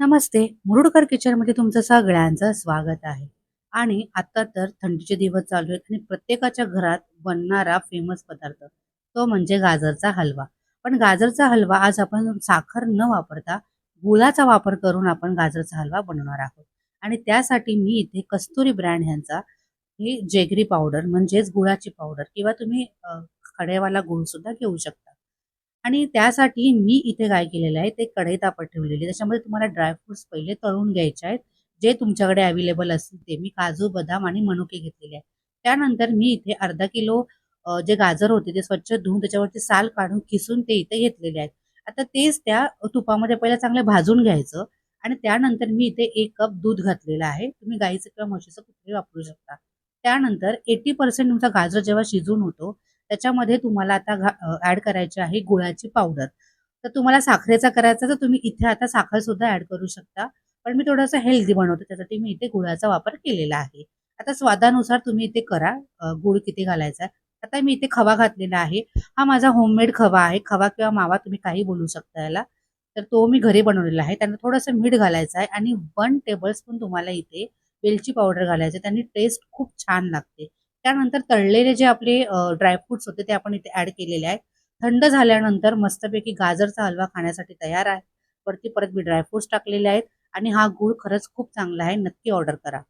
नमस्ते. मुरुडकर किचनमध्ये तुमचं सगळ्यांचं स्वागत आहे. आणि आता तर थंडीचे दिवस चालू आहेत आणि प्रत्येकाच्या घरात बनणारा फेमस पदार्थ तो म्हणजे गाजरचा हलवा. पण गाजरचा हलवा आज आपण साखर न वापरता गुळाचा वापर करून आपण गाजरचा हलवा बनवणार आहोत. आणि त्यासाठी मी इथे कस्तुरी ब्रँड ह्यांचा ही जेगरी पावडर म्हणजेच गुळाची पावडर किंवा तुम्ही खडेवाला गूळ सुद्धा घेऊ शकता. आणि त्यासाठी मी इथे काय केलेलं आहे, ते कढई तापत ठेवलेली आहे. त्याच्यामध्ये तुम्हाला ड्रायफ्रुट्स पहिले तळून घ्यायचे आहेत. जे तुमच्याकडे अवेलेबल असतील ते. मी काजू, बदाम आणि मनुके घेतलेले आहेत. त्यानंतर मी इथे अर्धा किलो जे गाजर होते ते स्वच्छ धुवून त्याच्यावरची साल काढून किसून ते इथे घेतलेले आहेत. आता तेच त्या तुपामध्ये पहिलं चांगलं भाजून घ्यायचं आणि त्यानंतर मी इथे 1 कप दूध घातलेलं आहे. तुम्ही गाईचं किंवा म्हशीचं कुठलंही वापरू शकता. त्यानंतर 80% तुमचा गाजर जेव्हा शिजून होतो, त्याच्यामध्ये तुम्हाला आता ॲड करायची आहे गुळाची पावडर. तर तुम्हाला साखरेचा करायचा तर तुम्ही इथे आता साखर सुद्धा ॲड करू शकता. पण मी थोडंसं हेल्दी बनवते त्यासाठी मी इथे गुळाचा वापर केलेला आहे. आता स्वादानुसार तुम्ही इथे करा गूळ किती घालायचा आहे. आता मी इथे खवा घातलेला आहे. हा माझा होममेड खवा आहे. खवा किंवा मावा तुम्ही काही बोलू शकता याला. तर तो मी घरी बनवलेला आहे. त्यानंतर थोडंसं मीठ घालायचं आहे आणि 1 टेबलस्पून तुम्हाला इथे वेलची पावडर घालायची आहे. त्यानी टेस्ट खूप छान लागते. त्यानंतर तळलेले जे आपले ड्रायफ्रुट्स होते ते आपण इथे ॲड केलेले आहेत. थंड झाल्यानंतर मस्तपैकी गाजरचा हलवा खाण्यासाठी तयार आहे. वरती परत मी ड्रायफ्रुट्स टाकलेले आहेत आणि हा गूळ खरंच खूप चांगला आहे. नक्की ऑर्डर करा.